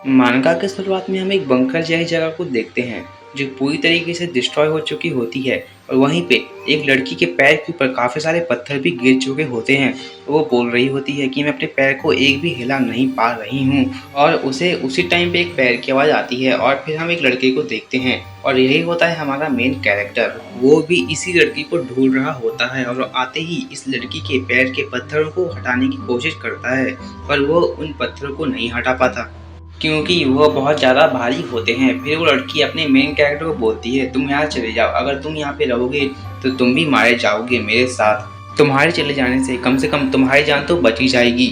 मानगा के शुरुआत में हम एक बंकर जैसी जगह को देखते हैं जो पूरी तरीके से डिस्ट्रॉय हो चुकी होती है और वहीं पे एक लड़की के पैर के ऊपर काफ़ी सारे पत्थर भी गिर चुके होते हैं। वो बोल रही होती है कि मैं अपने पैर को एक भी हिला नहीं पा रही हूँ और उसे उसी टाइम पे एक पैर की आवाज़ आती है और फिर हम एक लड़के को देखते हैं और यही होता है हमारा मेन कैरेक्टर। वो भी इसी लड़की को ढूंढ रहा होता है और आते ही इस लड़की के पैर के पत्थरों को हटाने की कोशिश करता है पर वो उन पत्थरों को नहीं हटा पाता क्योंकि वो बहुत ज़्यादा भारी होते हैं। फिर वो लड़की अपने मेन कैरेक्टर को बोलती है तुम यहाँ चले जाओ, अगर तुम यहाँ पे रहोगे तो तुम भी मारे जाओगे मेरे साथ। तुम्हारे चले जाने से कम तुम्हारी जान तो बची जाएगी।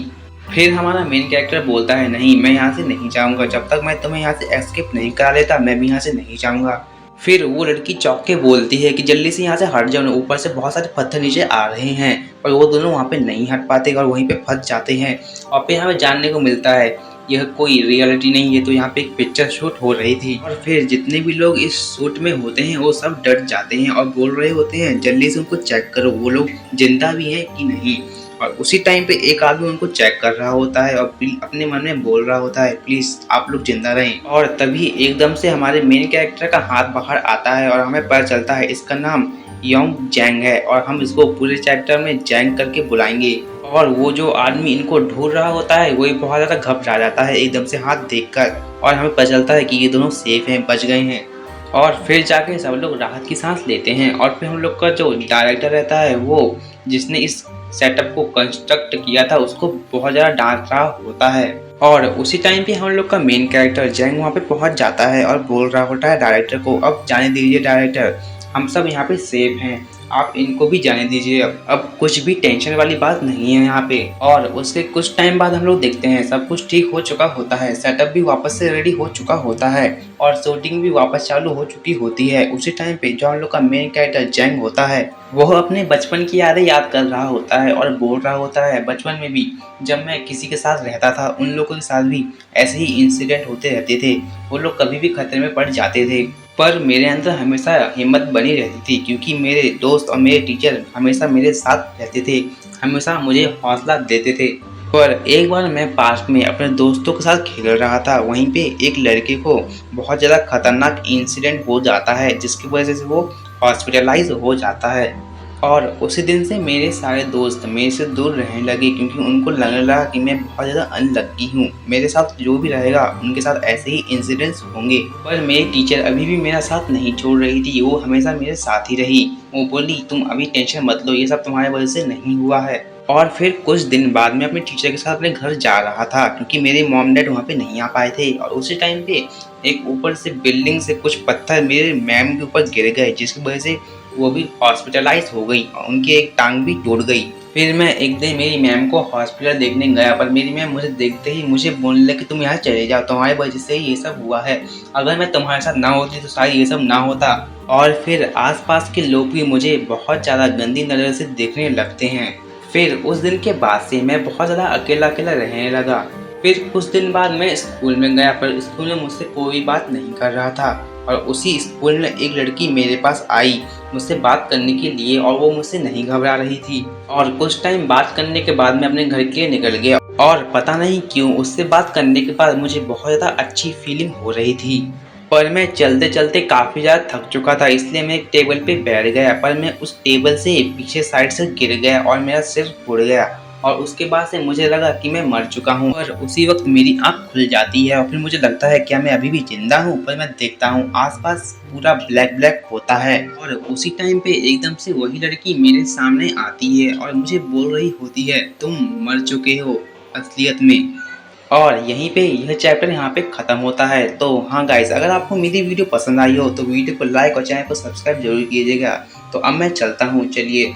फिर हमारा मेन कैरेक्टर बोलता है नहीं, मैं यहाँ से नहीं जाऊँगा, जब तक मैं तुम्हें यहाँ से एस्केप नहीं करा लेता मैं भी यहाँ से नहीं जाऊँगा। फिर वो लड़की चौंक के बोलती है कि जल्दी से यहाँ से हट जाओ, ऊपर से बहुत सारे पत्थर नीचे आ रहे हैं। और वो दोनों वहाँ पे नहीं हट पाते और वहीं पे फंस जाते हैं। और फिर हमें जानने को मिलता है यह कोई रियलिटी नहीं है, तो यहाँ पे एक पिक्चर शूट हो रही थी। और फिर जितने भी लोग इस शूट में होते हैं वो सब डर जाते हैं और बोल रहे होते हैं जल्दी से उनको चेक करो वो लोग जिंदा भी हैं कि नहीं। और उसी टाइम पे एक आदमी उनको चेक कर रहा होता है और अपने मन में बोल रहा होता है प्लीज आप लोग जिंदा रहें। और तभी एकदम से हमारे मेन कैरेक्टर का हाथ बाहर आता है और हमें पता चलता है इसका नाम योंग जैंग है और हम इसको पूरे चैप्टर में जैंग करके बुलाएंगे। और वो जो आदमी इनको ढूंढ रहा होता है वही बहुत ज़्यादा घबरा जाता है एकदम से हाथ देखकर और हमें पता चलता है कि ये दोनों सेफ हैं, बच गए हैं। और फिर जाके सब लोग राहत की सांस लेते हैं। और फिर हम लोग का जो डायरेक्टर रहता है वो जिसने इस सेटअप को कंस्ट्रक्ट किया था उसको बहुत ज़्यादा डांट रहा होता है। और उसी टाइम पे हम लोग का मेन कैरेक्टर जैंग वहाँ पे पहुँच जाता है और बोल रहा होता है डायरेक्टर को अब जाने दीजिए डायरेक्टर, हम सब यहाँ पे सेफ हैं, आप इनको भी जाने दीजिए, अब कुछ भी टेंशन वाली बात नहीं है यहाँ पे। और उसके कुछ टाइम बाद हम लोग देखते हैं सब कुछ ठीक हो चुका होता है, सेटअप भी वापस से रेडी हो चुका होता है और शूटिंग भी वापस चालू हो चुकी होती है। उसी टाइम पे जो हम लोग का मेन कैरेक्टर जैंग होता है वह अपने बचपन की यादें याद कर रहा होता है और बोल रहा होता है बचपन में भी जब मैं किसी के साथ रहता था उन लोगों के साथ भी ऐसे ही इंसिडेंट होते रहते थे, वो लोग कभी भी खतरे में पड़ जाते थे पर मेरे अंदर हमेशा हिम्मत बनी रहती थी क्योंकि मेरे दोस्त और मेरे टीचर हमेशा मेरे साथ रहते थे, हमेशा मुझे हौसला देते थे। पर एक बार मैं पार्क में अपने दोस्तों के साथ खेल रहा था, वहीं पे एक लड़के को बहुत ज़्यादा खतरनाक इंसिडेंट हो जाता है जिसकी वजह से वो हॉस्पिटलाइज हो जाता है। और उसी दिन से मेरे सारे दोस्त मेरे से दूर रहने लगे क्योंकि उनको लगने लगा कि मैं बहुत ज़्यादा अनलक्की हूँ, मेरे साथ जो भी रहेगा उनके साथ ऐसे ही इंसिडेंट्स होंगे। पर मेरी टीचर अभी भी मेरा साथ नहीं छोड़ रही थी, वो हमेशा मेरे साथ ही रही। वो बोली तुम अभी टेंशन मत लो, ये सब तुम्हारे वजह से नहीं हुआ है। और फिर कुछ दिन बाद मैं अपने टीचर के साथ अपने घर जा रहा था क्योंकि मेरे मॉम डैड वहाँ पे नहीं आ पाए थे। और उसी टाइम पे एक ऊपर से बिल्डिंग से कुछ पत्थर मेरे मैम के ऊपर गिर गए जिसकी वजह से वो भी हॉस्पिटलाइज हो गई और उनकी एक टांग भी टूट गई। फिर मैं एक दिन मेरी मैम को हॉस्पिटल देखने गया पर मेरी मैम मुझे देखते ही मुझे बोलने लगी तुम यहाँ चले जाओ, तुम्हारी वजह से ही ये सब हुआ है, अगर मैं तुम्हारे साथ ना होती तो शायद ये सब ना होता। और फिर आसपास के लोग भी मुझे बहुत ज़्यादा गंदी नज़र से देखने लगते हैं। फिर उस दिन के बाद से मैं बहुत ज़्यादा अकेला अकेला रहने लगा। फिर कुछ दिन बाद मैं स्कूल में गया पर स्कूल में मुझसे कोई बात नहीं कर रहा था और उसी स्कूल में एक लड़की मेरे पास आई मुझसे बात करने के लिए और वो मुझसे नहीं घबरा रही थी। और कुछ टाइम बात करने के बाद मैं अपने घर के लिए निकल गया और पता नहीं क्यों उससे बात करने के बाद मुझे बहुत ज़्यादा अच्छी फीलिंग हो रही थी। पर मैं चलते चलते काफ़ी ज़्यादा थक चुका था इसलिए मैं एक टेबल पे बैठ गया पर मैं उस टेबल से पीछे साइड से गिर गया और मेरा सिर फूट गया और उसके बाद से मुझे लगा कि मैं मर चुका हूँ। और उसी वक्त मेरी आँख खुल जाती है और फिर मुझे लगता है क्या मैं अभी भी जिंदा हूँ, पर मैं देखता हूँ आसपास पूरा ब्लैक ब्लैक होता है। और उसी टाइम पे एकदम से वही लड़की मेरे सामने आती है और मुझे बोल रही होती है तुम मर चुके हो असलियत में। और यहीं पे यह चैप्टर यहाँ पे ख़त्म होता है। तो हाँ गाइस, अगर आपको मेरी वीडियो पसंद आई हो तो वीडियो को लाइक और चैनल को सब्सक्राइब जरूर कीजिएगा। तो अब मैं चलता हूँ, चलिए।